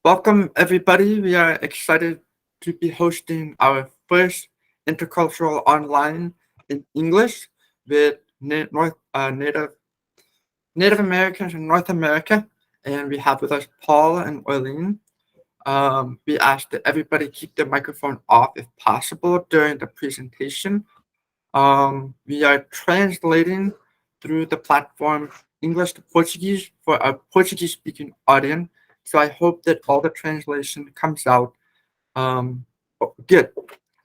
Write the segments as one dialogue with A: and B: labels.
A: Welcome, everybody. We are excited to be hosting our first intercultural online in English with Native Americans in North America. And we have with us Paul and Orlean. We ask that everybody keep their microphone off if possible during the presentation. We are translating through the platform English to Portuguese for our Portuguese speaking audience. So I hope that all the translation comes out good.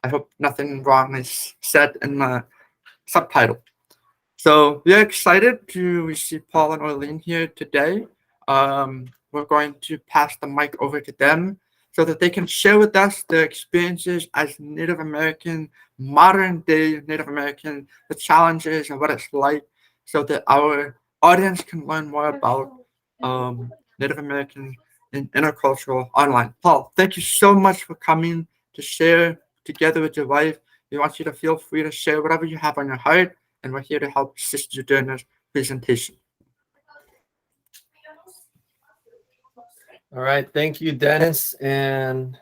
A: I hope nothing wrong is said in the subtitle. So we are excited to receive Paul and Orlean here today. We're going to pass the mic over to them so that they can share with us their experiences as Native American, modern day Native American, the challenges and what it's like, so that our audience can learn more about Native American and intercultural online. Paul, thank you so much for coming to share together with your wife. We want you to feel free to share whatever you have on your heart, and we're here to help assist you during this presentation.
B: All right, thank you, Dennis, and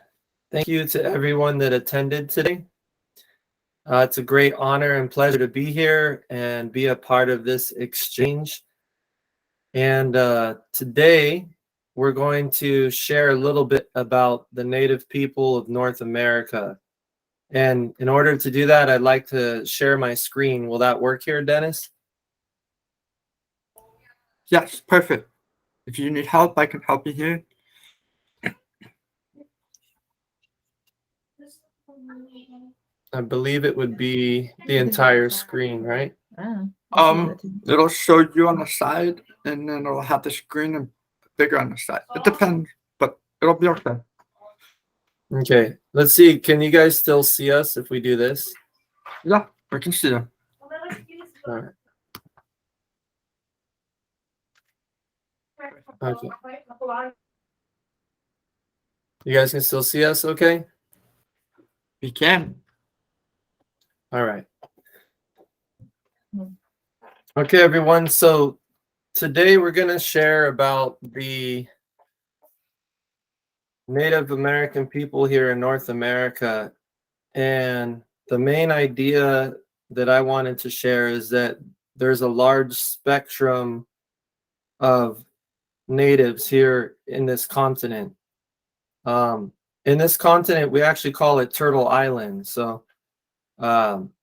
B: thank you to everyone that attended today. It's a great honor and pleasure to be here and be a part of this exchange. And today, we're going to share a little bit about the Native people of North America. And in order to do that, I'd like to share my screen. Will that work here, Dennis?
A: Yes, perfect. If you need help, I can help you here.
B: I believe it would be the entire screen, right?
A: It'll show you on the side, and then it'll have the screen and bigger on the side. It depends, but it'll be okay.
B: Okay, let's see. Can you guys still see us if we do this?
A: Yeah, we can see you.
B: All right. Okay. You guys can still see us, okay?
A: We can.
B: All right. Okay, everyone. So today we're going to share about the Native American people here in North America. And the main idea that I wanted to share is that there's a large spectrum of natives here in this continent. In this continent, we actually call it Turtle Island. So,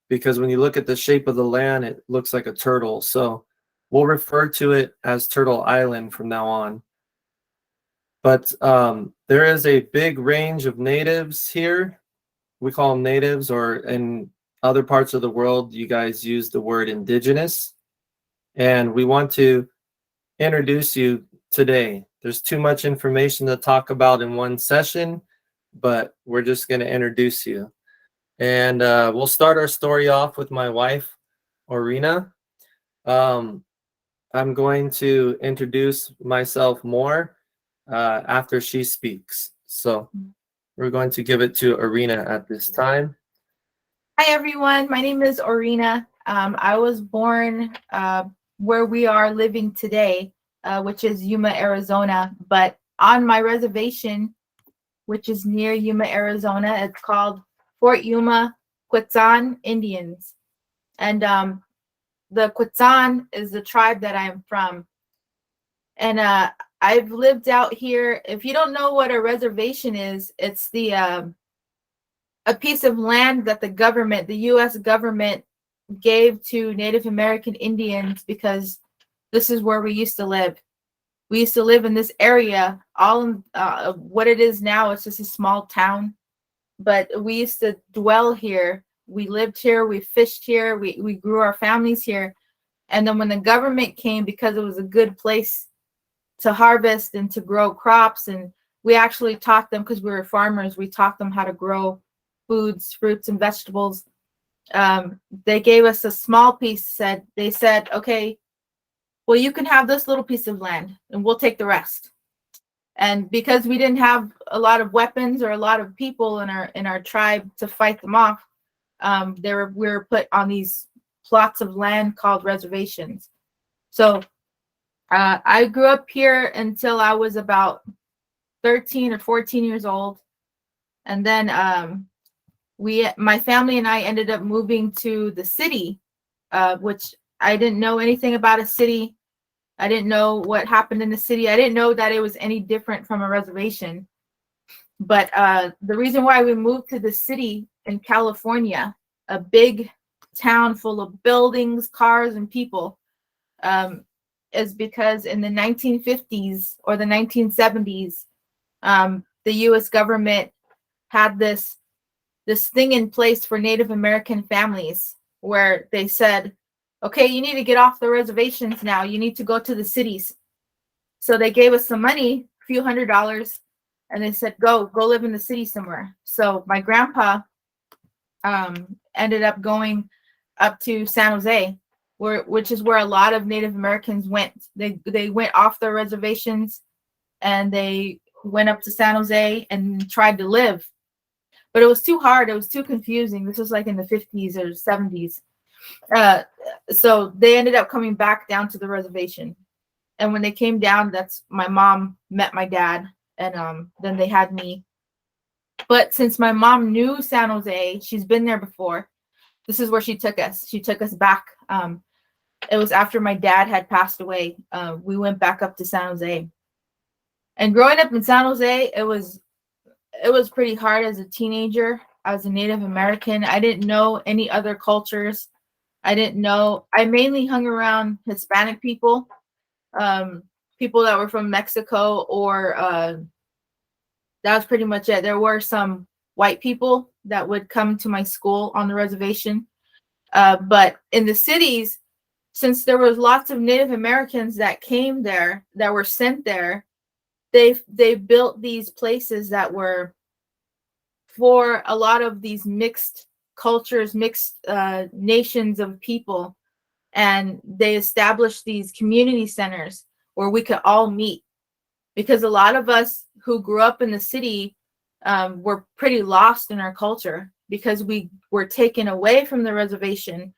B: because when you look at the shape of the land, it looks like a turtle. So we'll refer to it as Turtle Island from now on. But there is a big range of natives here. We call them natives, or in other parts of the world, you guys use the word indigenous. And we want to introduce you today. There's too much information to talk about in one session, but we're just going to introduce you. And we'll start our story off with my wife, Orena. I'm going to introduce myself more after she speaks. So we're going to give it to Orena at this time.
C: Hi, everyone. My name is Orena. I was born where we are living today, which is Yuma, Arizona. But on my reservation, which is near Yuma, Arizona, it's called Fort Yuma Quetzan Indians. And the Quetzan is the tribe that I'm from. And I've lived out here. If you don't know what a reservation is, it's the a piece of land that the U.S. government gave to Native American Indians because this is where we used to live. We used to live in this area. What it is now, it's just a small town, but we used to dwell here. We lived here. We fished here. We grew our families here. And then when the government came, because it was a good place to harvest and to grow crops, and we actually taught them, because we were farmers, we taught them how to grow foods, fruits, and vegetables. They gave us a small piece. They said, okay, well, you can have this little piece of land and we'll take the rest. And because we didn't have a lot of weapons or a lot of people in our tribe to fight them off, we were put on these plots of land called reservations. So I grew up here until I was about 13 or 14 years old. And then my family and I ended up moving to the city, which I didn't know anything about a city. I didn't know what happened in the city. I didn't know that it was any different from a reservation. But the reason why we moved to the city in California, a big town full of buildings, cars, and people, is because in the 1950s or the 1970s, the U.S. government had this thing in place for Native American families where they said, okay, you need to get off the reservations now. You need to go to the cities. So they gave us some money, a few $100s, and they said, go live in the city somewhere. So my grandpa ended up going up to San Jose, which is where a lot of Native Americans went. They went off their reservations and they went up to San Jose and tried to live. But it was too hard. It was too confusing. This was like in the 50s or 70s. So they ended up coming back down to the reservation. And when they came down, that's my mom met my dad, and then they had me. But since my mom knew San Jose, she's been there before. This is where she took us. She took us back. It was after my dad had passed away. We went back up to San Jose. And growing up in San Jose, it was pretty hard as a teenager. I was a Native American. I didn't know any other cultures. I mainly hung around Hispanic people, people that were from Mexico, or that was pretty much it. There were some white people that would come to my school on the reservation. But in the cities, since there was lots of Native Americans that came there, that were sent there, they built these places that were for a lot of these mixed cultures, mixed nations of people. And they established these community centers where we could all meet. Because a lot of us who grew up in the city were pretty lost in our culture because we were taken away from the reservation.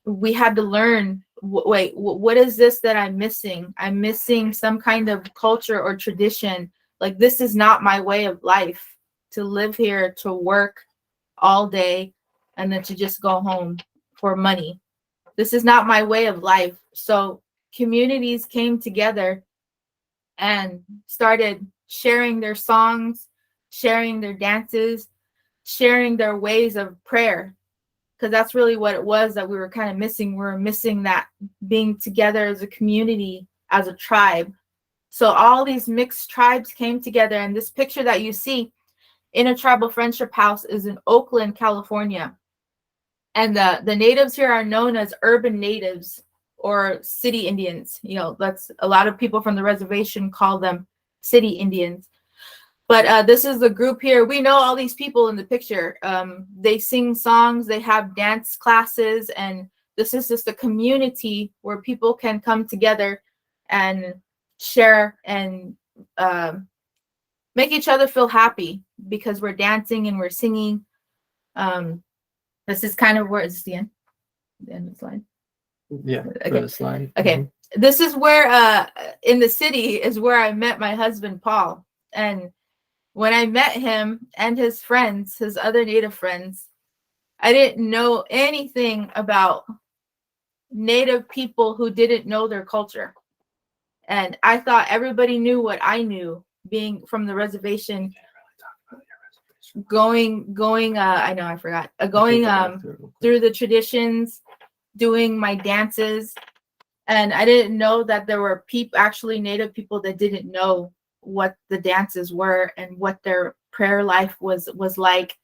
C: We had to learn, wait, what is this that I'm missing? I'm missing some kind of culture or tradition. Like, this is not my way of life, to live here, to work all day, and then to just go home for money. This is not my way of life. So communities came together and started sharing their songs, sharing their dances, sharing their ways of prayer. Because that's really what it was that we were kind of missing. We were missing that being together as a community, as a tribe. So all these mixed tribes came together. And this picture that you see in a tribal friendship house is in Oakland, California. And the natives here are known as urban natives or city Indians. You know, that's a lot of people from the reservation call them city Indians. But this is the group here. We know all these people in the picture. They sing songs, they have dance classes, and this is just a community where people can come together and share and make each other feel happy because we're dancing and we're singing. This is kind of where it's the end of the slide.
B: Yeah,
C: okay.
B: the slide.
C: Okay. Mm-hmm. This is where in the city is where I met my husband, Paul. And when I met him and his friends, his other Native friends, I didn't know anything about Native people who didn't know their culture. And I thought everybody knew what I knew, being from the reservation. Going I know I forgot. Going through the traditions, doing my dances. And I didn't know that there were actually Native people that didn't know what the dances were and what their prayer life was like.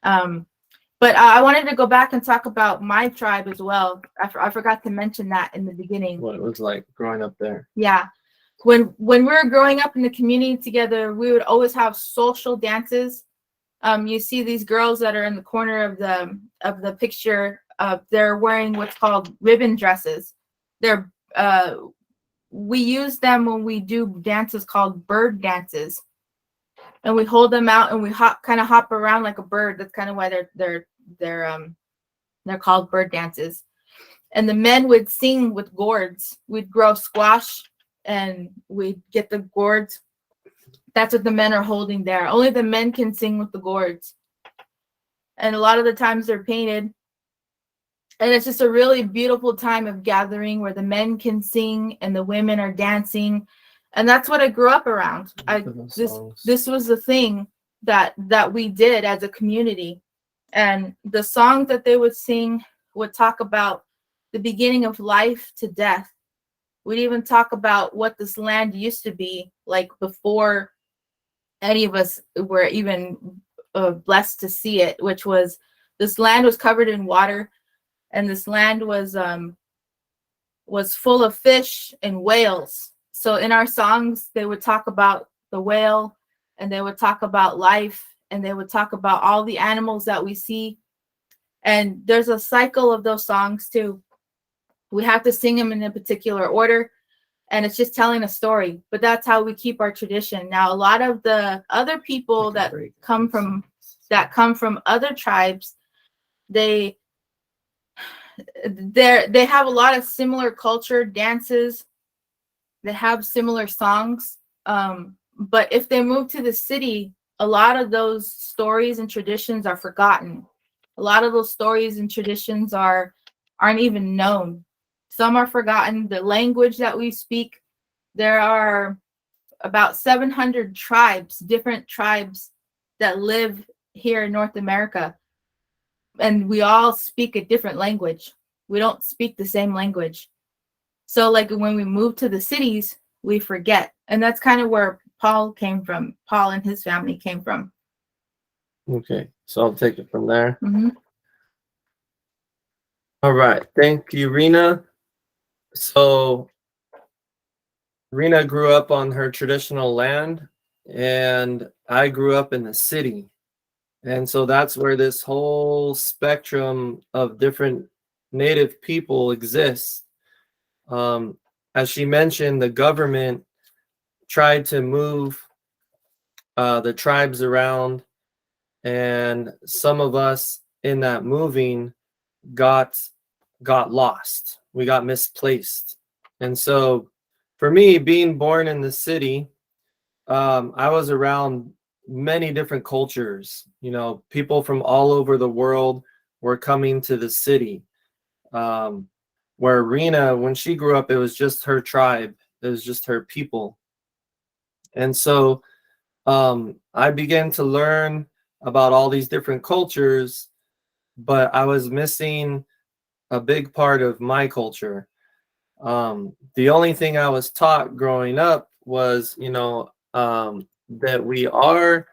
C: But I wanted to go back and talk about my tribe as well. I forgot to mention that in the beginning.
B: What it was like growing up there.
C: Yeah. When we were growing up in the community together, we would always have social dances. You see these girls that are in the corner of the picture. They're wearing what's called ribbon dresses. We use them when we do dances called bird dances, and we hold them out and we kind of hop around like a bird. That's kind of why they're called bird dances. And the men would sing with gourds. We'd grow squash and we'd get the gourds That's what the men are holding there. Only the men can sing with the gourds. And a lot of the times they're painted. And it's just a really beautiful time of gathering where the men can sing and the women are dancing. And that's what I grew up around. This was the thing that we did as a community. And the songs that they would sing would talk about the beginning of life to death. We'd even talk about what this land used to be like before any of us were even blessed to see it, which was this land was covered in water, and this land was full of fish and whales. So in our songs, they would talk about the whale, and they would talk about life, and they would talk about all the animals that we see. And there's a cycle of those songs too. We have to sing them in a particular order, and it's just telling a story. But that's how we keep our tradition. Now, a lot of the other people that come from other tribes, they have a lot of similar culture, dances. They have similar songs. But if they move to the city, a lot of those stories and traditions are forgotten. A lot of those stories and traditions aren't even known. Some are forgotten. The language that we speak, there are about 700 tribes, different tribes that live here in North America. And we all speak a different language. We don't speak the same language. So like when we move to the cities, we forget. And that's kind of where Paul came from. Paul and his family came from.
B: Okay, so I'll take it from there.
C: Mm-hmm.
B: All right, thank you, Rena. So Rena grew up on her traditional land, and I grew up in the city. And so that's where this whole spectrum of different Native people exists. As she mentioned, the government tried to move the tribes around, and some of us in that moving got lost. We got misplaced. And so for me, being born in the city, I was around many different cultures. You know, people from all over the world were coming to the city. Where Rena, when she grew up, it was just her tribe. It was just her people. And so I began to learn about all these different cultures, but I was missing a big part of my culture. The only thing I was taught growing up was, that we are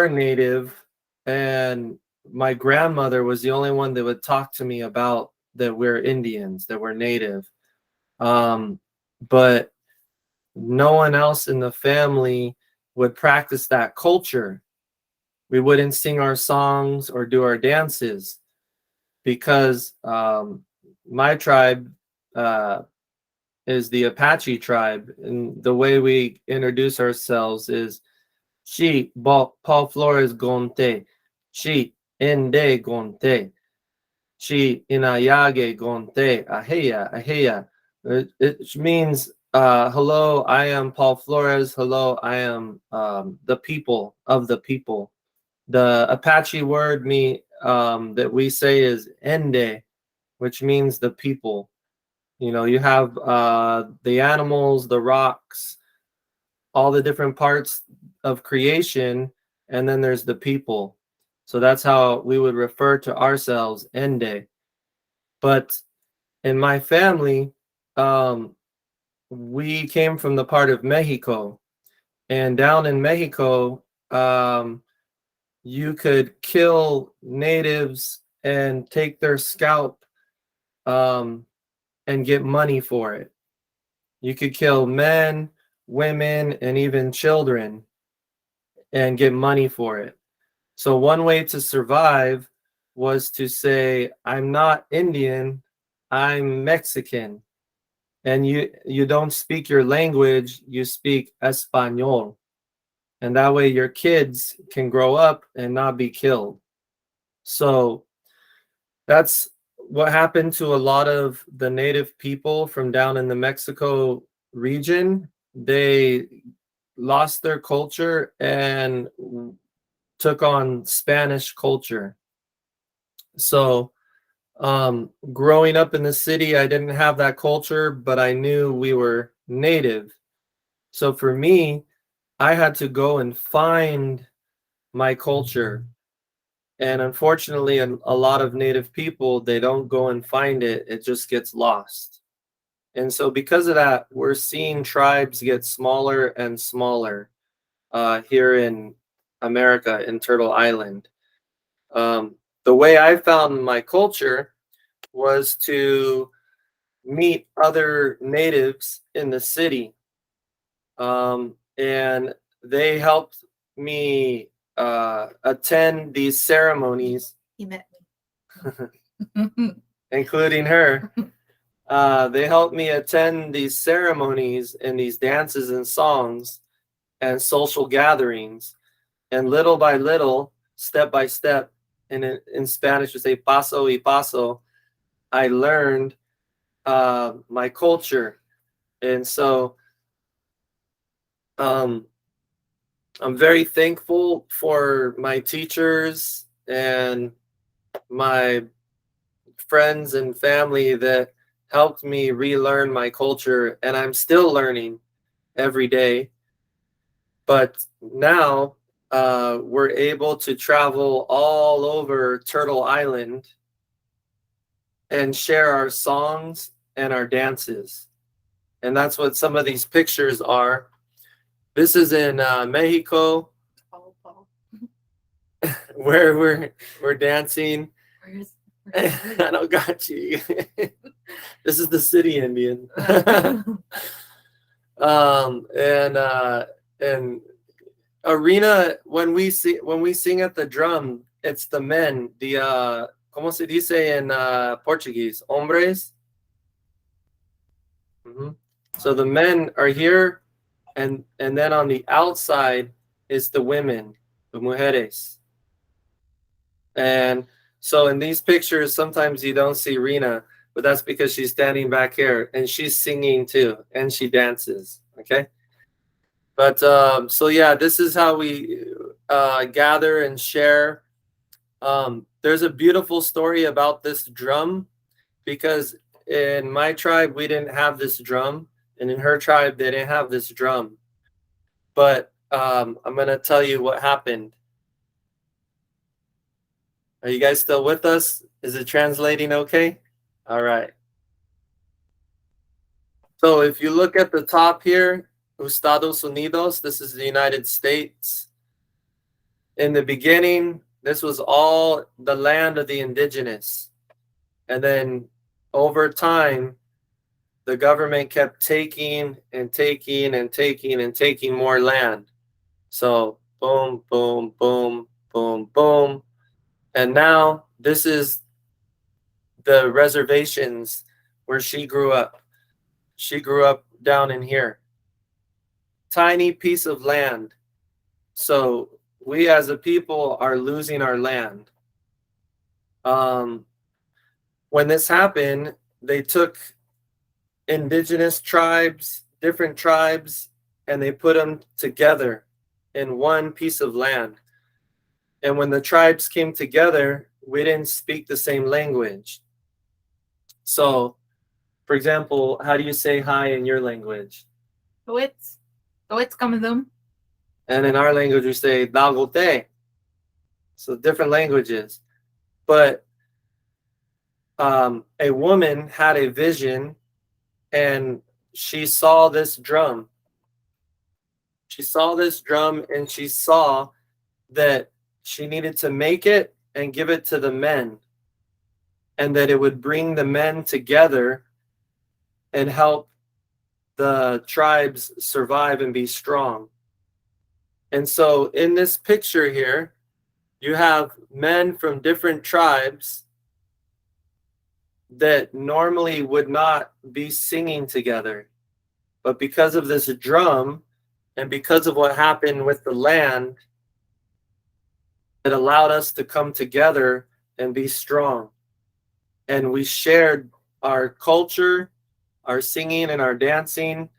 B: Native, and my grandmother was the only one that would talk to me about that we're Indians, that we're Native. But no one else in the family would practice that culture. We wouldn't sing our songs or do our dances because my tribe is the Apache tribe, and the way we introduce ourselves is She Paul Flores Gonte, She Ende Gonte, She Inayage Gonte, Aheya, Aheya. It means hello, I am Paul Flores. Hello, I am the people of the people. The Apache word that we say is Ende, which means the people. You know, you have the animals, the rocks, all the different parts of creation, and then there's the people. So that's how we would refer to ourselves, Ende. But in my family, we came from the part of Mexico, and down in Mexico, you could kill natives and take their scalp and get money for it. You could kill men, women, and even children and get money for it. So one way to survive was to say, I'm not Indian, I'm Mexican. And you don't speak your language, you speak Espanol. And that way your kids can grow up and not be killed. So that's what happened to a lot of the native people from down in the Mexico region. They lost their culture and took on Spanish culture. So growing up in the city, I didn't have that culture, but I knew we were native. So for me, I had to go and find my culture. And unfortunately, a lot of native people, they don't go and find it. It just gets lost. And so because of that, we're seeing tribes get smaller and smaller here in America, in Turtle Island. The way I found my culture was to meet other natives in the city. And they helped me attend these ceremonies.
C: He met me.
B: Including her. They helped me attend these ceremonies and these dances and songs and social gatherings. And little by little, step by step, and in Spanish we say paso y paso, I learned my culture. And so I'm very thankful for my teachers and my friends and family that helped me relearn my culture, and I'm still learning every day. But now we're able to travel all over Turtle Island and share our songs and our dances. And that's what some of these pictures are. This is in Mexico, where we're dancing. I don't got you. This is the city Indian. And Orena, when we sing at the drum, it's the men, the ¿cómo se dice in Portuguese? Hombres. So the men are here, and then on the outside is the women, the mujeres. And so in these pictures, sometimes you don't see Rena, but that's because she's standing back here and she's singing too, and she dances. Okay. But so yeah, this is how we gather and share. There's a beautiful story about this drum, because in my tribe we didn't have this drum, and in her tribe they didn't have this drum. But I'm gonna tell you what happened. Are you guys still with us? Is it translating okay? All right. So if you look at the top here, Estados Unidos, this is the United States. In the beginning, this was all the land of the indigenous. And then over time, the government kept taking and taking and taking and taking more land. So boom, boom, boom, boom, boom. And now this is the reservations where she grew up. She grew up down in here. Tiny piece of land. So we as a people are losing our land. When this happened, they took indigenous tribes, different tribes, and they put them together in one piece of land. And when the tribes came together, we didn't speak the same language. So, for example, how do you say hi in your language?
C: Kowitz kamazum.
B: And in our language, we say dagote. So different languages. But a woman had a vision, and she saw this drum. She saw this drum, and she saw that she needed to make it and give it to the men, and that it would bring the men together and help the tribes survive and be strong. And so in this picture here, you have men from different tribes that normally would not be singing together. But because of this drum and because of what happened with the land, it allowed us to come together and be strong. And we shared our culture, our singing and our dancing,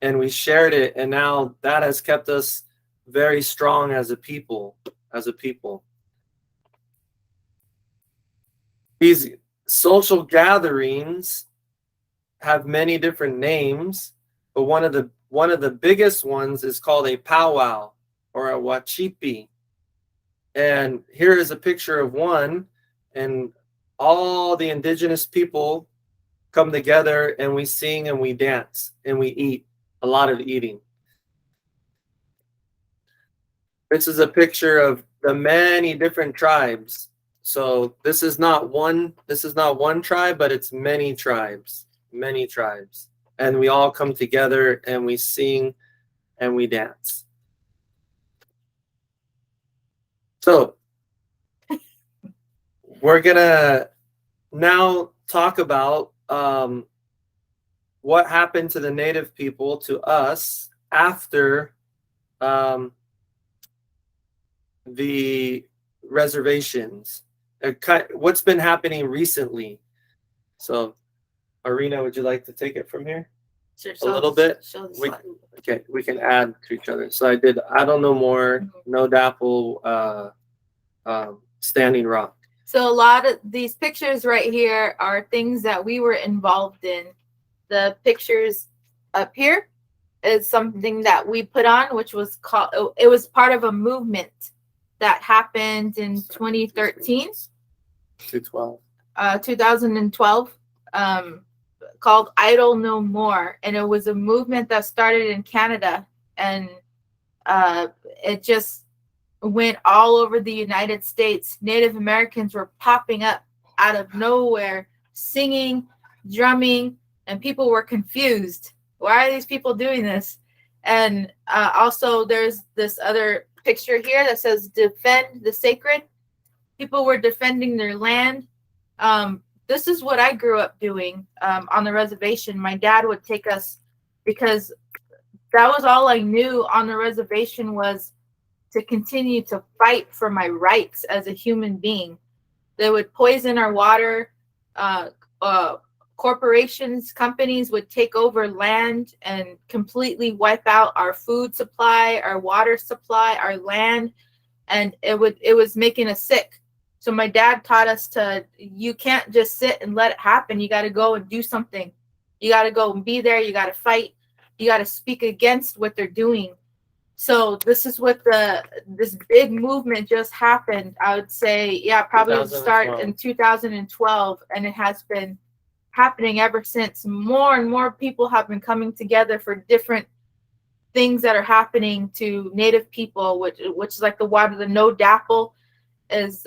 B: and we shared it, and now that has kept us very strong as a people. These social gatherings have many different names, but one of the biggest ones is called a powwow or a wachipi. And here is a picture of one, and all the indigenous people come together, and we sing and we dance and we eat, a lot of eating. This is a picture of the many different tribes. So this is not one tribe, but it's many tribes. And we all come together and we sing and we dance. So we're gonna now talk about what happened to the native people, to us, after the reservations. What's been happening recently. So Orena, would you like to take it from here?
C: Sure,
B: A little bit? Okay, we can add to each other. So I did I Don't Know More, No Dapple, Standing Rock.
C: So a lot of these pictures right here are things that we were involved in. The pictures up here is something that we put on, which was called, it was part of a movement that happened in 2013. 2012, called Idle No More. And it was a movement that started in Canada, and it just went all over the United States. Native Americans were popping up out of nowhere, singing, drumming, and people were confused. Why are these people doing this? And also there's this other picture here that says defend the sacred. People were defending their land. This is what I grew up doing on the reservation. My dad would take us, because that was all I knew on the reservation, was to continue to fight for my rights as a human being. They would poison our water. Corporations, companies would take over land and completely wipe out our food supply, our water supply, our land, and it was making us sick. So my dad taught us you can't just sit and let it happen. You got to go and do something. You got to go and be there. You got to fight. You got to speak against what they're doing. So this is what this big movement just happened. I would say, probably start in 2012, and it has been happening ever since. More and more people have been coming together for different things that are happening to Native people, which is like the water. The No Dapple is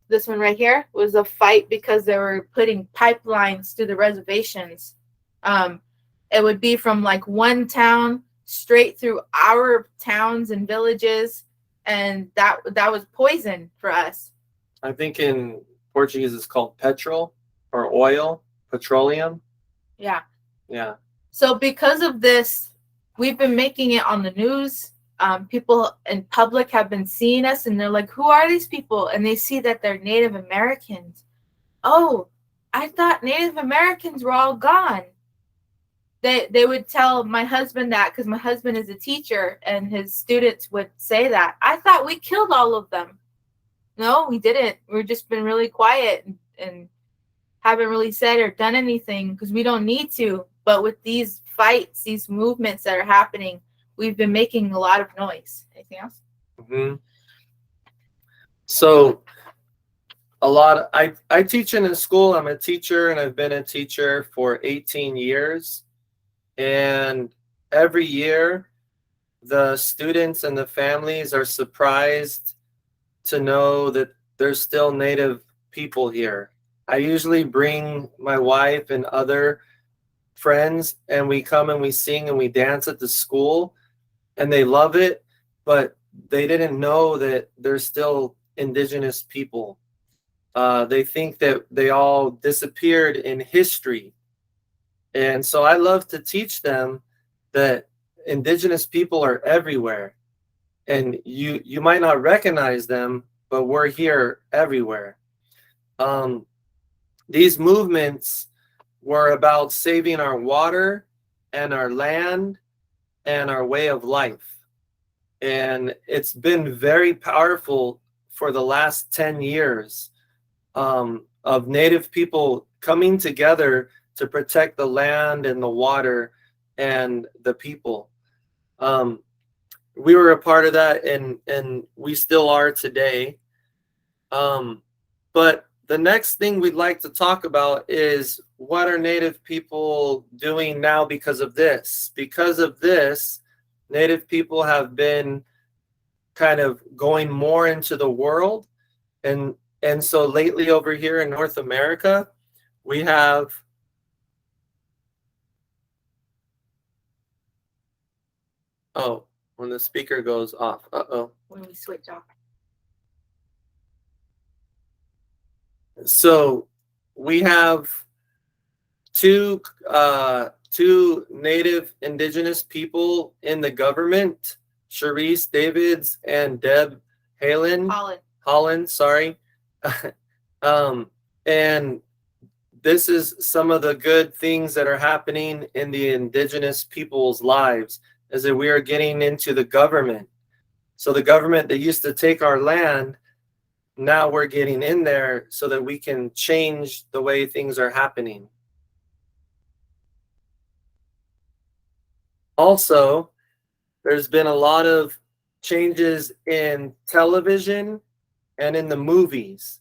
C: this one right here was a fight because they were putting pipelines to the reservations. It would be from like one town straight through our towns and villages, and that was poison for us.
B: I think in Portuguese it's called petrol or oil, petroleum.
C: Yeah.
B: So
C: because of this, we've been making it on the news. People in public have been seeing us, and they're like, who are these people? And they see that they're Native Americans. Oh, I thought Native Americans were all gone. They would tell my husband that, because my husband is a teacher, and his students would say that. I thought we killed all of them. No, we didn't. We've just been really quiet and haven't really said or done anything because we don't need to. But with these fights, these movements that are happening, we've been making a lot of noise. Anything else?
B: Mm-hmm. So I teach in a school. I'm a teacher, and I've been a teacher for 18 years. And every year, the students and the families are surprised to know that there's still Native people here. I usually bring my wife and other friends, and we come and we sing and we dance at the school, and they love it, but they didn't know that there's still indigenous people. They think that they all disappeared in history. And so I love to teach them that indigenous people are everywhere. And you might not recognize them, but we're here everywhere. These movements were about saving our water and our land and our way of life. And it's been very powerful for the last 10 years of Native people coming together to protect the land and the water and the people. We were a part of that, and we still are today. But the next thing we'd like to talk about is what are Native people doing now because of this? Because of this, Native people have been kind of going more into the world. And so lately over here in North America, we have when the speaker goes off.
C: When we switch off.
B: So we have two Native Indigenous people in the government, Sharice Davids and Deb Holland, sorry. And this is some of the good things that are happening in the Indigenous people's lives, is that we are getting into the government. So the government that used to take our land, now we're getting in there so that we can change the way things are happening. Also, there's been a lot of changes in television and in the movies.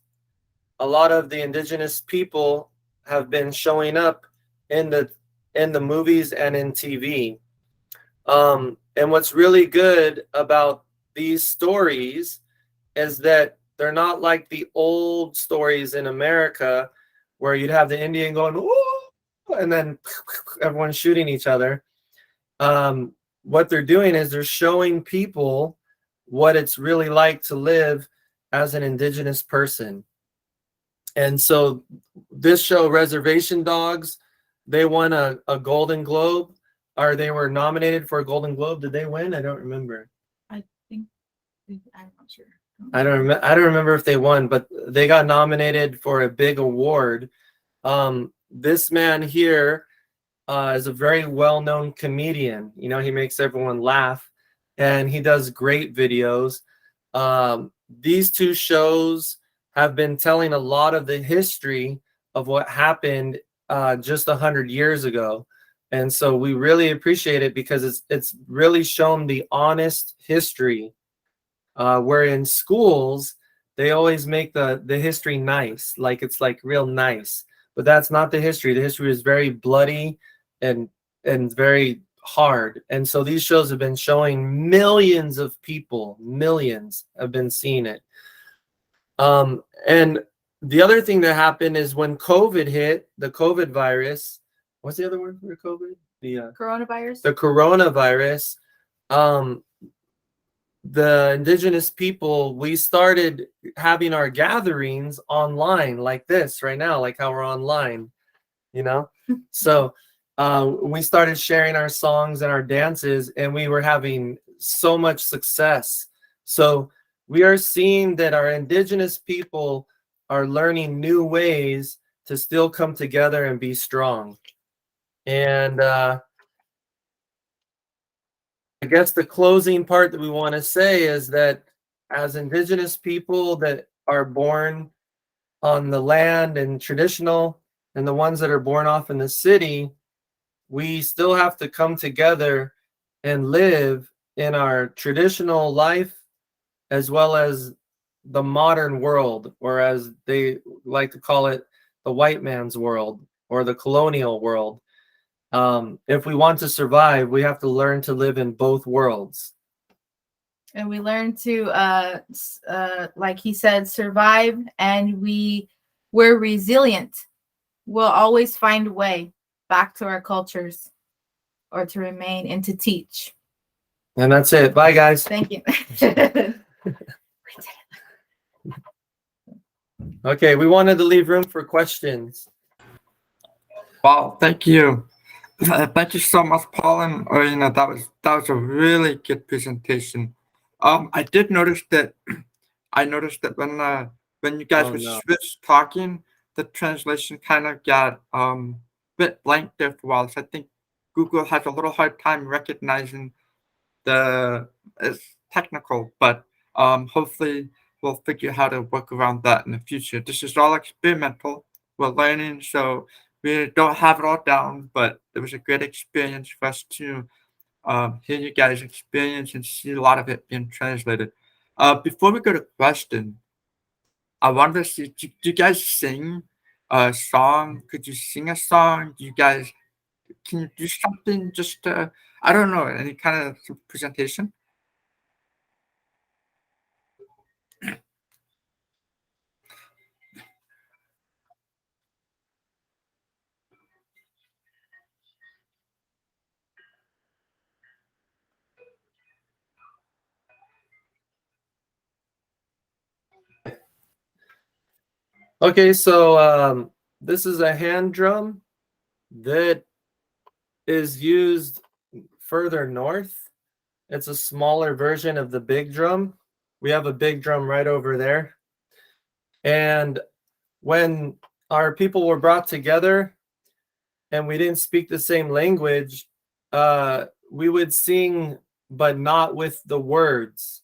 B: A lot of the Indigenous people have been showing up in the movies and in TV. And what's really good about these stories is that they're not like the old stories in America where you'd have the Indian going, "Ooh," and then everyone's shooting each other. What they're doing is they're showing people what it's really like to live as an Indigenous person. And so this show, Reservation Dogs, they won a Golden Globe, or they were nominated for a Golden Globe. Did they win? I don't remember.
C: I think, I'm not sure.
B: I don't remember if they won, but they got nominated for a big award. This man here is a very well-known comedian. You know, he makes everyone laugh, and he does great videos. These two shows have been telling a lot of the history of what happened just 100 years ago. And so we really appreciate it because it's really shown the honest history. Where in schools, they always make the history nice, like it's like real nice. But that's not the history. The history is very bloody and very hard. And so these shows have been showing millions of people, millions have been seeing it. And the other thing that happened is when COVID hit, the COVID virus, what's the other word for COVID? The
C: coronavirus.
B: The coronavirus. The Indigenous people, we started having our gatherings online like this right now, like how we're online, you know? So we started sharing our songs and our dances, and we were having so much success. So we are seeing that our Indigenous people are learning new ways to still come together and be strong. And I guess the closing part that we want to say is that as Indigenous people that are born on the land and traditional, and the ones that are born off in the city, we still have to come together and live in our traditional life as well as the modern world, or as they like to call it, the white man's world or the colonial world. If we want to survive, we have to learn to live in both worlds.
C: And we learn to, like he said, survive, and we're resilient. We'll always find a way back to our cultures, or to remain and to teach.
B: And that's it. Bye, guys.
C: Thank you.
B: Okay, we wanted to leave room for questions.
A: Wow, thank you. Thank you so much, Paul and Orena. That was a really good presentation. I did notice that. I noticed that when you guys were switched talking, the translation kind of got bit blank there for a while. So I think Google has a little hard time recognizing it's technical, but hopefully we'll figure how to work around that in the future. This is all experimental. We're learning, so we don't have it all down, but it was a great experience for us to hear you guys' experience and see a lot of it being translated. Before we go to question, I wanted to see, do you guys sing a song? Could you sing a song? Can you do something just I don't know, any kind of presentation?
B: Okay, so this is a hand drum that is used further north. It's a smaller version of the big drum. We have a big drum right over there. And when our people were brought together and we didn't speak the same language, we would sing, but not with the words.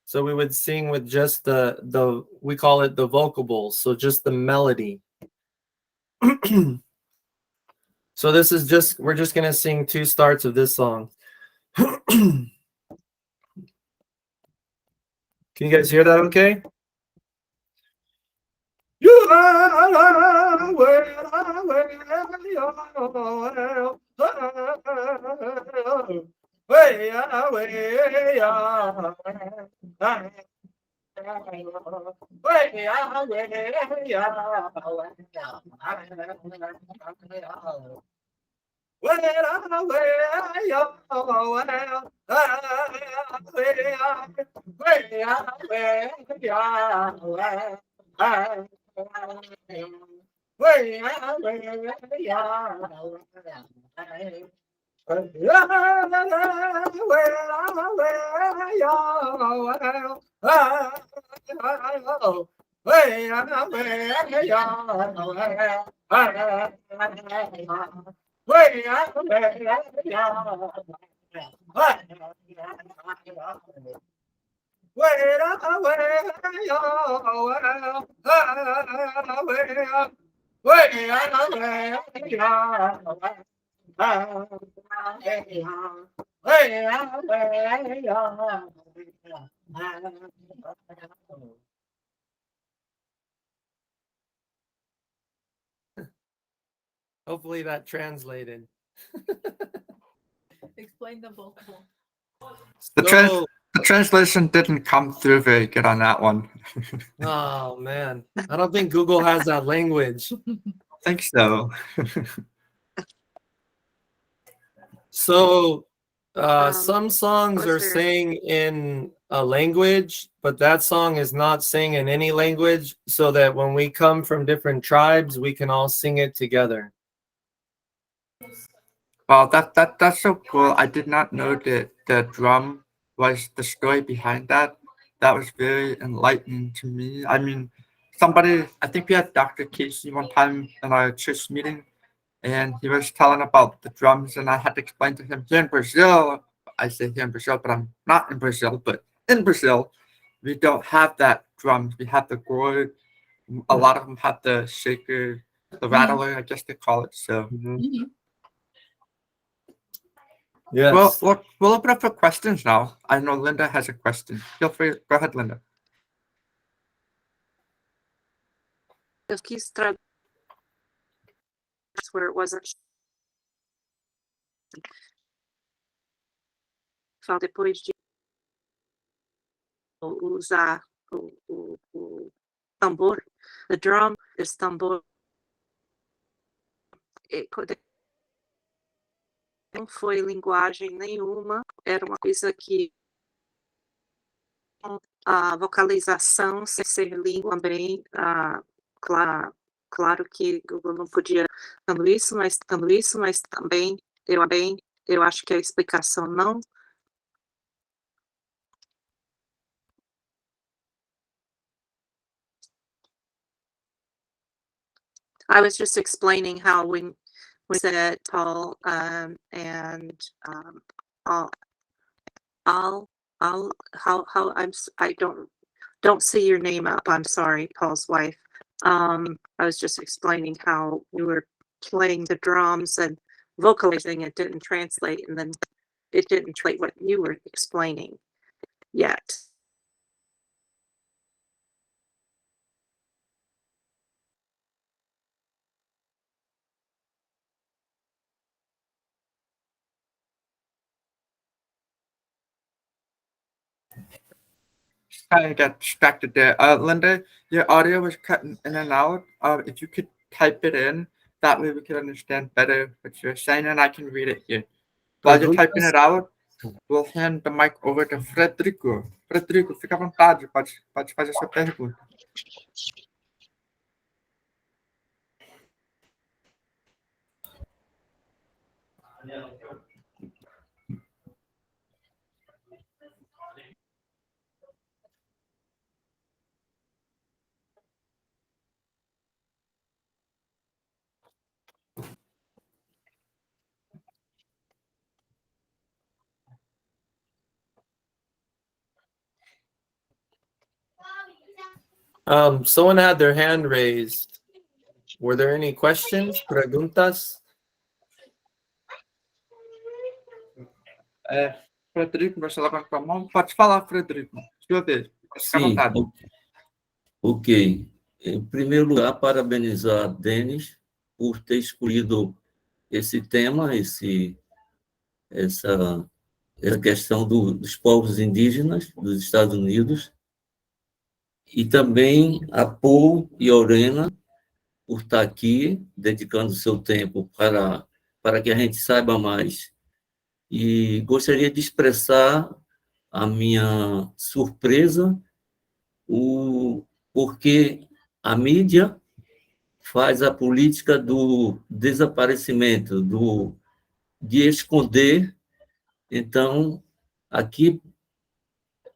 B: So we would sing with just the we call it the vocables, so just the melody. So this is just, we're just gonna sing two starts of this song. Can you guys hear that okay? Hopefully that translated.
C: Explain the vocal.
A: The translation didn't come through very good on that one.
B: Oh man, I don't think Google has that language.
A: I think so.
B: So some songs are sang in a language, but that song is not sang in any language, so that when we come from different tribes, we can all sing it together.
A: Well, that's so cool. I did not know that the drum was the story behind that. That was very enlightening to me. I mean, I think we had Dr. Casey one time in our church meeting, and he was telling about the drums, and I had to explain to him here in Brazil. I say here in Brazil, but I'm not in Brazil. But in Brazil, we don't have that drums. We have the gourd. A lot of them have the shaker, the rattler, I guess they call it. So.
B: Yes.
A: Well, we'll open up for questions now. I know Linda has a question. Feel free. Go ahead, Linda.
D: Eu quis traduzir where it wasn't. Só depois de usar o tambor, the drum, esse tambor. Não foi linguagem nenhuma, era uma coisa que a vocalização sem ser língua também, claro que Google não podia dando isso, mas também eu acho que a explicação não. I was just explaining how when we said Paul and I'll how I don't see your name up. I'm sorry, Paul's wife. I was just explaining how you were playing the drums and vocalizing. It didn't translate, and then it didn't translate what you were explaining yet.
A: Just kind of got distracted there. Linda, your audio was cutting in and out. If you could type it in, that way we could understand better what you're saying, and I can read it here. While you're typing it out, we'll hand the mic over to Frederico. Frederico, fica à vontade, pode fazer sua pergunta.
B: Someone had their hand raised. Were there any questions, preguntas?
A: Frederico, você levantou a mão? Pode falar, Frederico. Sua vez. Fica à
E: Sim,
A: vontade.
E: ok. Em primeiro lugar, parabenizar a Denis por ter escolhido esse tema, essa questão dos povos indígenas dos Estados Unidos, e também a Paul e a Orena por estar aqui, dedicando o seu tempo para que a gente saiba mais. E gostaria de expressar a minha surpresa, porque a mídia faz a política do desaparecimento, de esconder. Então, aqui,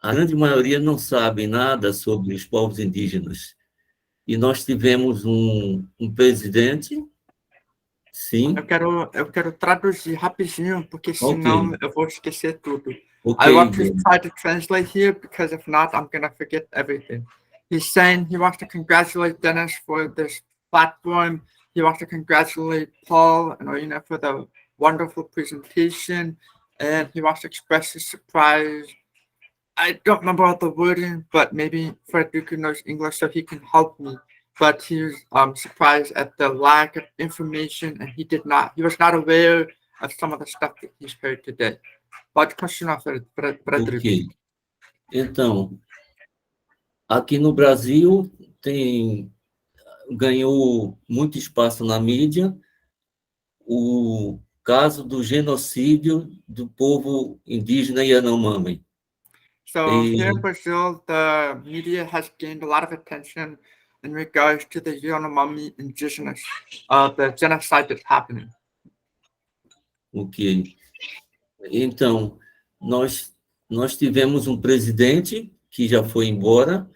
E: a grande maioria não sabe nada sobre os povos indígenas. E nós tivemos um presidente, sim.
A: Eu quero traduzir rapidinho, porque senão eu vou esquecer tudo.
E: Okay,
A: I want to try to translate here, because if not, I'm going to forget everything. He's saying he wants to congratulate Dennis for this platform. He wants to congratulate Paul and Orena for the wonderful presentation. And he wants to express his surprise. I don't remember all the wording, but maybe Frederico knows English, so he can help me. But he was surprised at the lack of information, and he was not aware of some of the stuff that he's heard today. Pode continuar, Frederico.
E: Ok. Então, aqui no Brasil ganhou muito espaço na mídia o caso do genocídio do povo indígena Yanomami.
A: So here in Brazil, the media has gained a lot of attention in regards to the Yanomami indigenous, the genocide that's happening.
E: Ok. Então, nós tivemos um presidente que já foi embora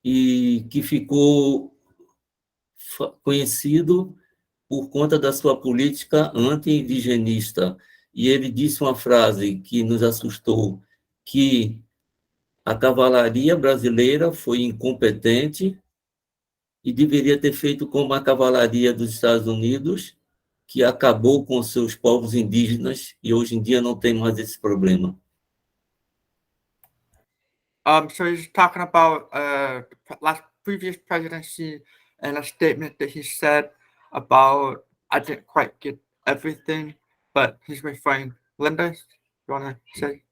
E: e que ficou conhecido por conta da sua política anti-indigenista. E ele disse uma frase que nos assustou, que a cavalaria brasileira foi incompetente e deveria ter feito como a cavalaria dos Estados Unidos, que acabou com seus povos indígenas e hoje em dia não tem mais esse problema.
A: So he's talking about previous presidency and a statement that he said about, I didn't quite get everything, but he's referring. Linda, you want to say?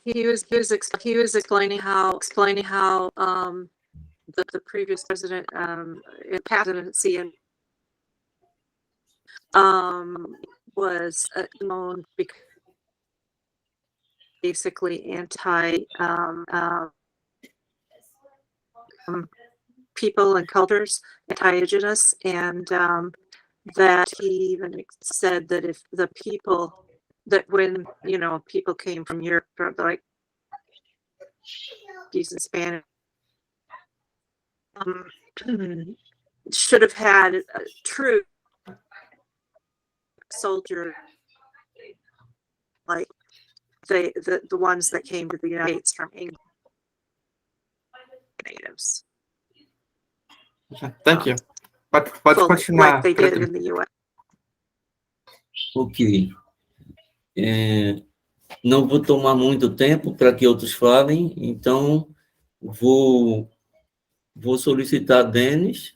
D: He was explaining how the previous president presidency and was known because basically anti people and cultures, anti-indigenous, and that he even said that if the people that when people came from Europe, like he's in Spanish, should have had a true soldier like the ones that came to the United States from England natives.
A: Okay, thank you. Pode
D: Fully,
A: continuar.
D: like they did
A: Frederico.
D: in the U.S.
E: Ok. Não vou tomar muito tempo para que outros falem, então vou solicitar a Denis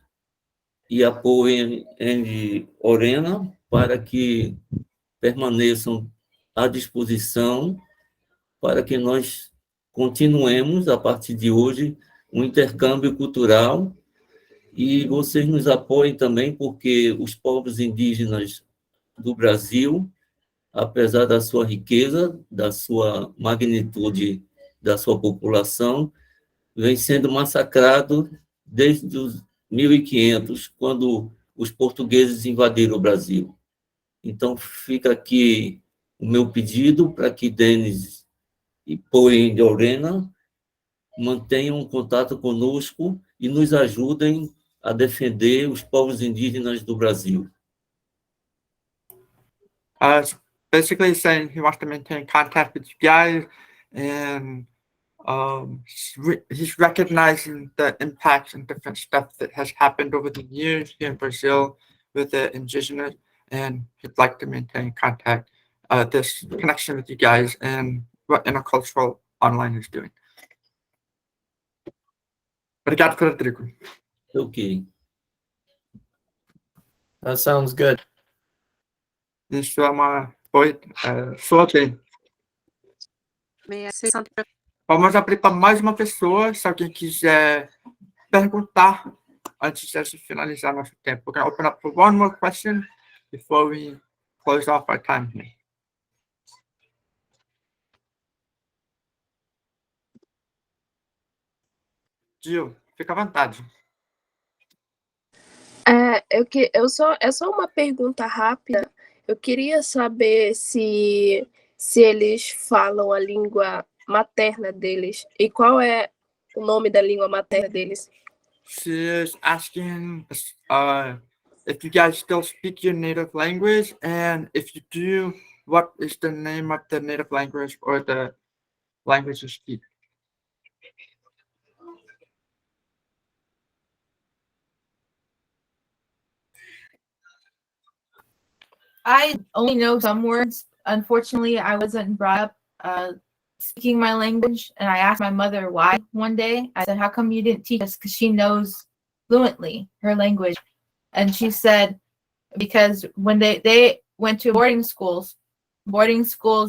E: e a Paul e Orena para que permaneçam à disposição para que nós continuemos, a partir de hoje, um intercâmbio cultural e vocês nos apoiem também, porque os povos indígenas do Brasil, apesar da sua riqueza, da sua magnitude, da sua população, vem sendo massacrado desde os 1500, quando os portugueses invadiram o Brasil. Então, fica aqui o meu pedido para que Denis e Poe de Orena mantenham contato conosco e nos ajudem a defender os povos indígenas do Brasil.
A: Basically saying he wants to maintain contact with you guys, and he's recognizing the impacts and different stuff that has happened over the years here in Brazil with the indigenous, and he'd like to maintain contact, this connection with you guys and what Intercultural Online is doing. Obrigado, Frederico.
E: Ok.
B: That sounds good.
A: Isso é uma... Soa bem.
D: May I say something?
A: Vamos abrir para mais uma pessoa, se alguém quiser perguntar antes de finalizar nosso tempo. We're going to open up for one more question before we close off our time here. Gil, fica à vontade.
F: É só uma pergunta rápida. Eu queria saber se eles falam a língua materna deles e qual é o nome da língua materna deles.
A: She is asking if you guys still speak your native language, and if you do, what is the name of the native language or the language you speak?
C: I only know some words. Unfortunately, I wasn't brought up speaking my language, and I asked my mother why one day. I said, how come you didn't teach us? Because she knows fluently her language. And she said, because when they went to boarding schools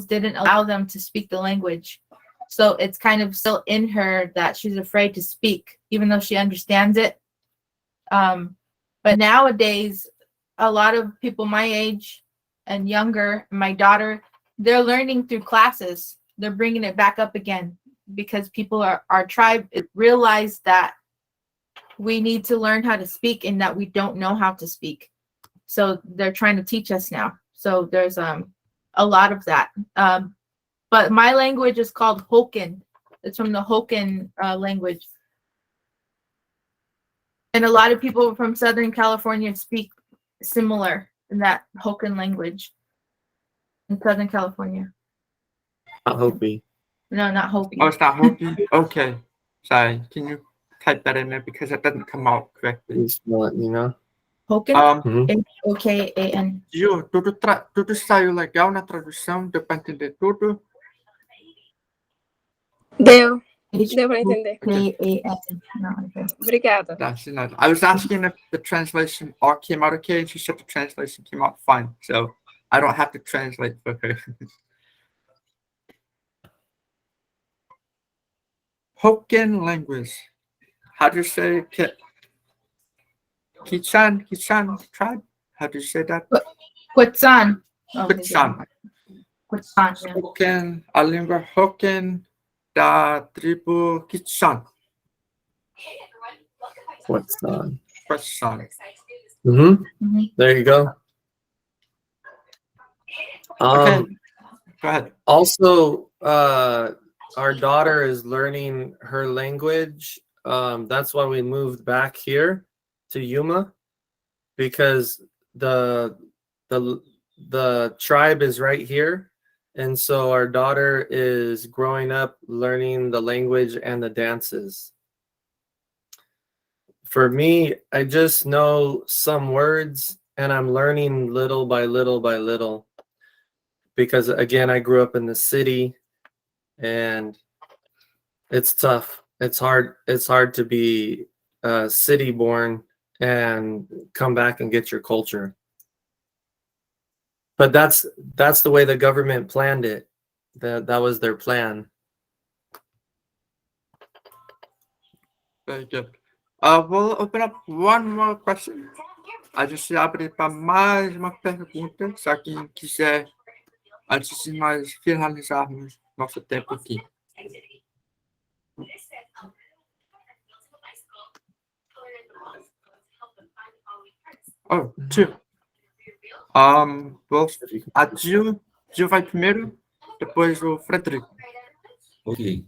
C: didn't allow them to speak the language. So it's kind of still in her that she's afraid to speak, even though she understands it. But nowadays, a lot of people my age and younger, my daughter, they're learning through classes. They're bringing it back up again because people our tribe realize that we need to learn how to speak and that we don't know how to speak. So they're trying to teach us now. So there's a lot of that. But my language is called Hokan. It's from the Hokan language. And a lot of people from Southern California speak similar in that Hokan language in Southern California.
B: Hopi.
C: No, not Hopi.
A: Oh, it's not Hopi? Okay. Sorry. Can you type that in there because it doesn't come out correctly?
B: Please let me know.
C: Hokan?
B: Mhm.
C: Hokan.
A: Gil, tudo saiu legal na tradução? Deu para entender tudo?
F: Deu para entender.
C: Hokan. No, okay.
F: Obrigada.
A: That's enough. I was asking if the translation all came out okay, and she said the translation came out fine. So I don't have to translate for her. Hokan language. How do you say Kichan tribe? How do you say that?
C: Quetzan. Oh,
A: Quetzan.
C: Quetzan, yeah.
A: Hokan, a língua Hokan da tribo Quetzan.
B: What's on?
A: Quetzan.
C: Mhm.
B: There you go.
A: Okay. Go ahead.
B: Also, our daughter is learning her language. That's why we moved back here to Yuma, because the tribe is right here, And so our daughter is growing up learning the language and the dances. For me, I just know some words and I'm learning little by little by little. Because again, I grew up in the city and it's tough. It's hard to be city born and come back and get your culture. But that's the way the government planned it. That was their plan.
A: Very good. We'll open up one more question. A gente abre para mais uma pergunta, se alguém quiser, antes de nós finalizarmos nosso tempo aqui. Oh, Jill. A Jill vai primeiro, depois o Frederico.
E: Ok.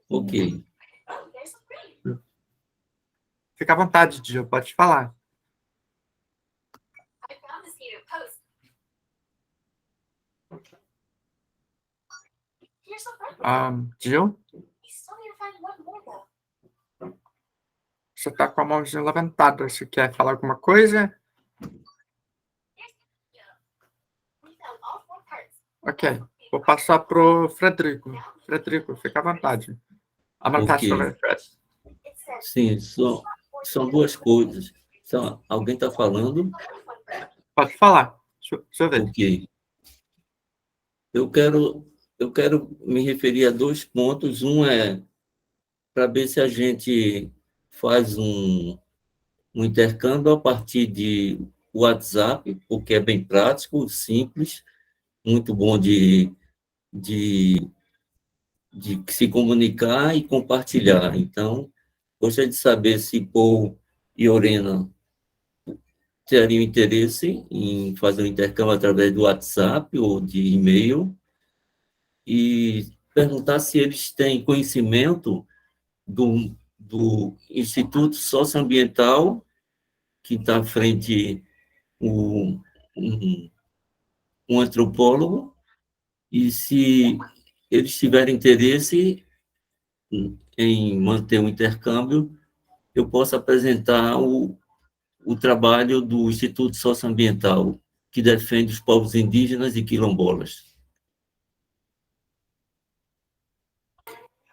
E: Ok.
A: Fica à vontade, Jill, pode falar. Jill? Você está com a mãozinha levantada. Você quer falar alguma coisa? Ok. Vou passar para o Frederico. Frederico, fica à vontade. I'm going to pass it over to Fred.
E: Sim, são duas coisas. Alguém está falando?
A: Pode falar. Deixa eu ver.
E: Ok. Eu quero me referir a 2 pontos. Um é para ver se a gente faz um intercâmbio a partir de WhatsApp, porque é bem prático, simples, muito bom de se comunicar e compartilhar. Então, gostaria de saber se Paul e Orena teriam interesse em fazer um intercâmbio através do WhatsApp ou de e-mail e perguntar se eles têm conhecimento do Instituto Socioambiental, que está à frente um antropólogo, e se eles tiverem interesse em manter um intercâmbio, eu posso apresentar o trabalho do Instituto Socioambiental, que defende os povos indígenas e quilombolas.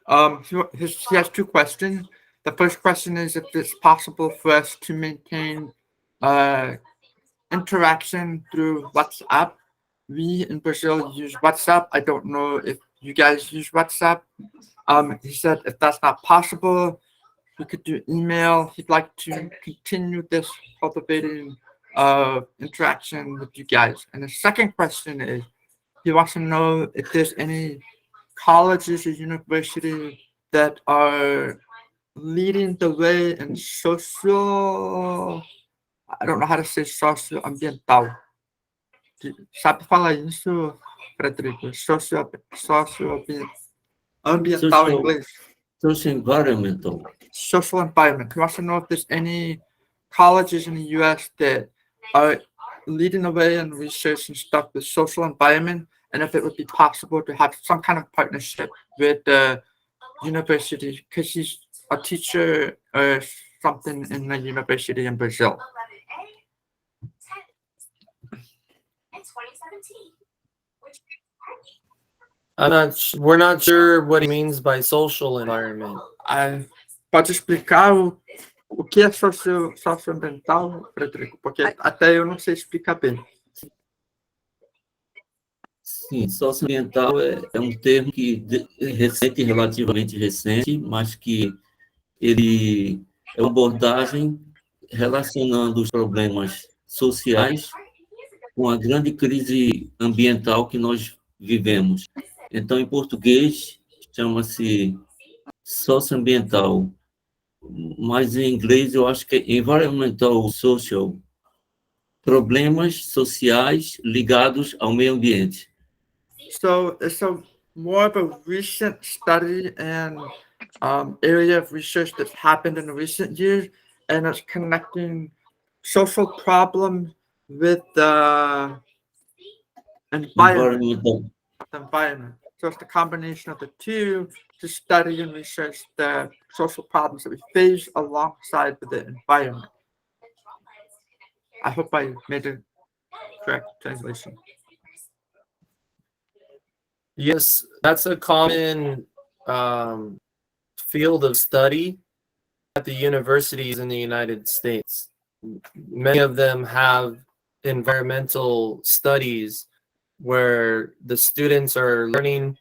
A: He has 2 questions. The first question is if it's possible for us to maintain interaction through WhatsApp. We in Brazil use WhatsApp. I don't know if you guys use WhatsApp. He said if that's not possible, we could do email. He'd like to continue this cultivating interaction with you guys. And the second question is, he wants to know if there's any colleges or universities that are leading the way in social, I don't know how to say socioambiental. Sabe falar isso, Frederico? Socioambiental em inglês.
E: Social environmental.
A: Social environment. He wants to know if there's any colleges in the U.S. that are leading the way in research and stuff with social environment, and if it would be possible to have some kind of partnership with the university, because he's a teacher or something in the university in Brazil.
B: We're not sure what he means by social environment.
A: Pode explicar o que é socioambiental, Frederico? Porque até eu não sei explicar bem.
E: Sim, socioambiental é um termo que recente, relativamente recente, mas que ele é uma abordagem relacionando os problemas sociais com a grande crise ambiental que nós vivemos. Então, em português, chama-se socioambiental, mas em inglês eu acho que é environmental social, problemas sociais ligados ao meio ambiente.
A: So it's more of a recent study and area of research that's happened in recent years, and it's connecting social problems with
E: Environmental.
A: environment. So it's the combination of the two to study and research the social problems that we face alongside with the environment. I hope I made a correct translation.
B: Yes, that's a common field of study at the universities in the United States. Many of them have environmental studies where the students are learning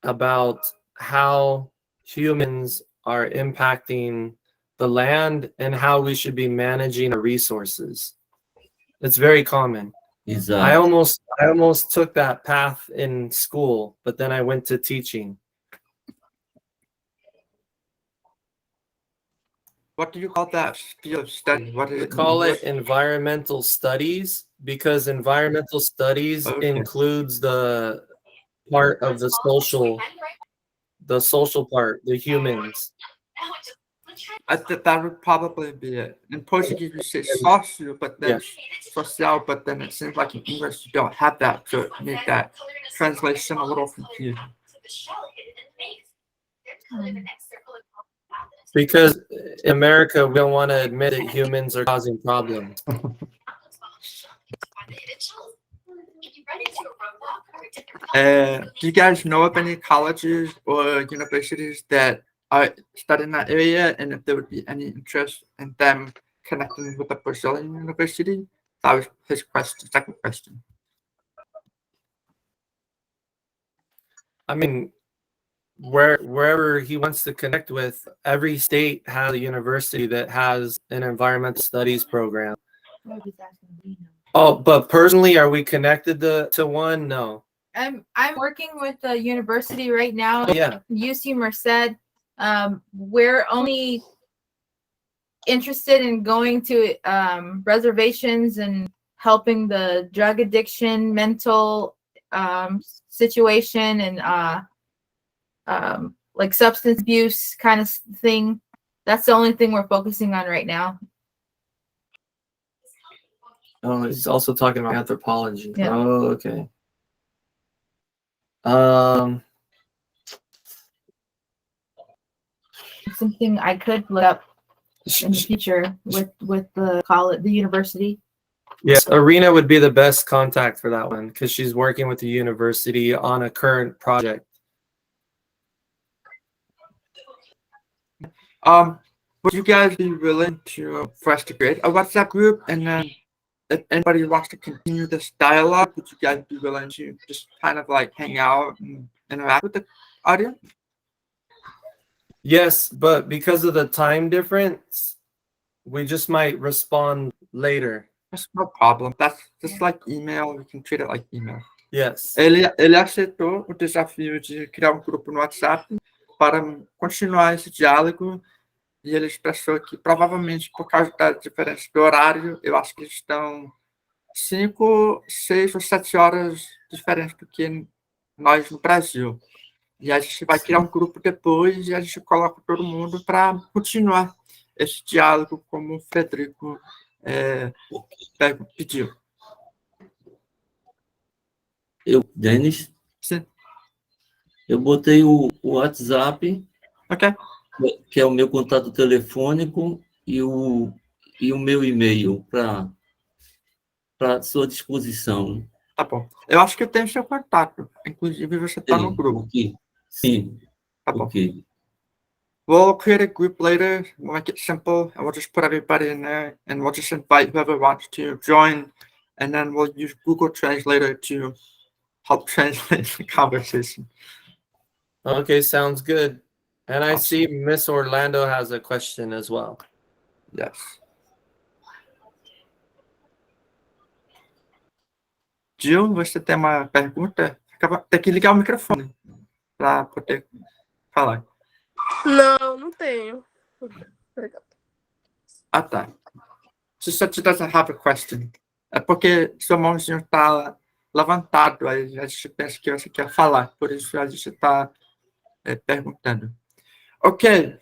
B: about how humans are impacting the land and how we should be managing our resources. It's very common. I
E: Exato.
B: almost took that path in school, but then I went to teaching.
A: What do you call that field of study? What is
B: We
A: it?
B: call it environmental studies because environmental studies
A: Okay.
B: includes the part of the social part, the humans.
A: I think that would probably be it. In Portuguese, you say social, but then social, but then it seems like in English you don't have that, so it made that translation a little confusing.
B: Because in America, we don't want to admit that humans are causing problems.
A: Do you guys know of any colleges or universities that are studying that area, and if there would be any interest in them connecting with the Brazilian university? That was his question, second question.
B: I mean, wherever he wants to connect with, every state has a university that has an environmental studies program. Oh, but personally, are we connected to one? No.
C: I'm working with the university right now.
B: Yeah.
C: UC Merced. We're only interested in going to reservations and helping the drug addiction, mental situation, and like substance abuse kind of thing. That's the only thing we're focusing on right now.
B: Oh, he's also talking about anthropology.
C: Yeah.
B: Oh, okay.
C: Something I could look up in the future with the college, the university.
B: Yes, Orena would be the best contact for that one because she's working with the university on a current project.
A: Would you guys be willing for us to create a WhatsApp group, and then if anybody wants to continue this dialogue, would you guys be willing to just kind of like hang out and interact with the audience?
B: Yes, but because of the time difference, we just might respond later.
A: That's no problem. That's just like email. We can treat it like email.
B: Yes.
A: Ele aceitou o desafio de criar um grupo no WhatsApp para continuar esse diálogo, e ele expressou que provavelmente por causa da diferença do horário, eu acho que eles estão 5, 6 ou 7 horas diferentes do que nós no Brasil. E a gente vai criar um grupo depois e a gente coloca todo mundo para continuar esse diálogo como o Frederico pediu.
E: Denis,
A: Sim.
E: eu botei o WhatsApp,
A: Ok.
E: que é o meu contato telefônico, e o meu e-mail para sua disposição.
A: Tá bom. Eu acho que eu tenho seu contato. Inclusive, você está no grupo.
E: Okay. Sim.
A: Tá bom.
E: Okay.
A: We'll create a group later. We'll make it simple, and we'll just put everybody in there, and we'll just invite whoever wants to join, and then we'll use Google Translator to help translate the conversation.
B: Okay, sounds good. And I
A: Awesome.
B: see Miss Orlando has a question as well.
A: Yes. Jill, você tem uma pergunta? Tem que ligar o microfone para poder falar.
F: Não tenho.
A: Ah, tá. She said she doesn't have a question. É porque seu mãozinho está levantado, aí a gente pensa que você quer falar, por isso a gente está perguntando. Okay,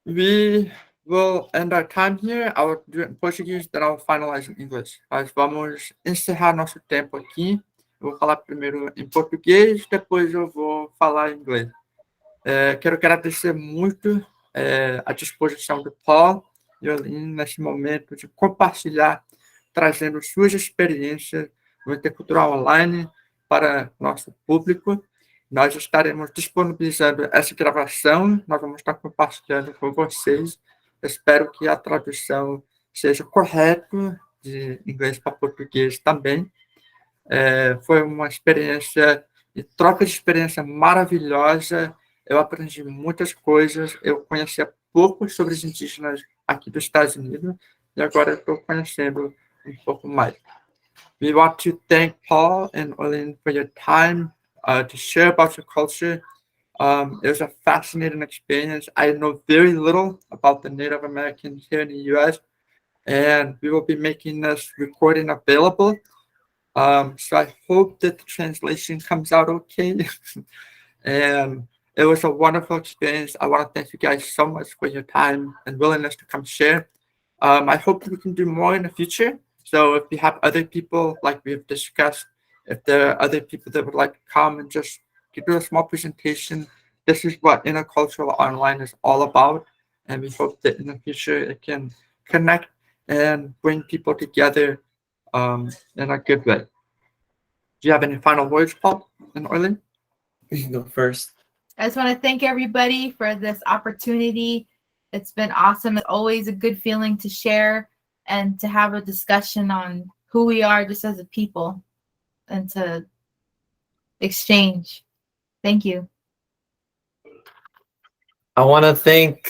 A: we We'll end our time here. I will do it in Portuguese, then I'll finalize in English. Nós vamos encerrar nosso tempo aqui. Eu vou falar primeiro em português, depois eu vou falar em inglês. Quero agradecer muito a disposição do Paul e Orena nesse momento de compartilhar, trazendo suas experiências no Intercultural Online para nosso público. Nós estaremos disponibilizando essa gravação, nós vamos estar compartilhando com vocês. Espero que a tradução seja correta de inglês para português também. Foi uma experiência e troca de experiência maravilhosa. Eu aprendi muitas coisas. Eu conhecia pouco sobre os indígenas aqui dos Estados Unidos e agora estou conhecendo um pouco mais. We want to thank Paul and Orena for your time to share about your culture. It was a fascinating experience. I know very little about the Native Americans here in the U.S., and we will be making this recording available. So I hope that the translation comes out okay. And it was a wonderful experience. I want to thank you guys so much for your time and willingness to come share. I hope that we can do more in the future. So if you have other people, like we have discussed, if there are other people that would like to come and just do a small presentation, this is what Intercultural Online is all about. And we hope that in the future it can connect and bring people together in a good way. Do you have any final words, Paul and Orlin?
B: You can go first.
C: I just want to thank everybody for this opportunity. It's been awesome. It's always a good feeling to share and to have a discussion on who we are just as a people and to exchange. Thank you.
B: I want to thank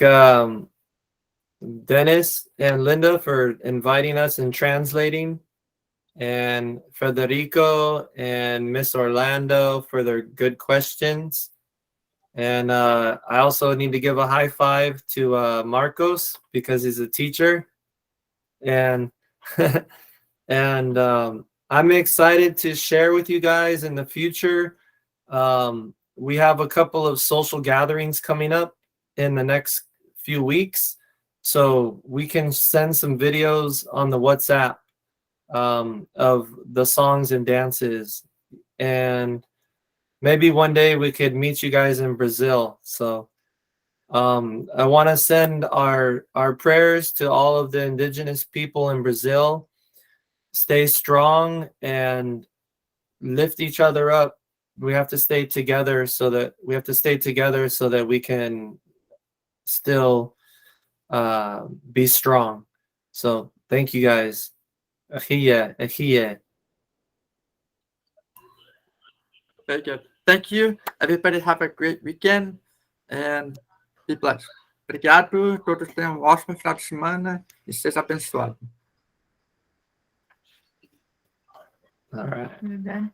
B: Dennis and Linda for inviting us and translating, and Federico and Miss Orlando for their good questions. And I also need to give a high five to Marcos because he's a teacher. And and I'm excited to share with you guys in the future. We have a couple of social gatherings coming up in the next few weeks, so we can send some videos on the WhatsApp of the songs and dances, and maybe one day we could meet you guys in Brazil. So I want to send our prayers to all of the indigenous people in Brazil. Stay strong and lift each other up. We have to stay together so that we can still be strong. So thank you guys. Ahia, ahia.
A: Very good. Thank you. Everybody have a great weekend and be blessed. Obrigado. Todos tenham um ótimo final de semana e seja abençoado.
B: All right.
C: We're done.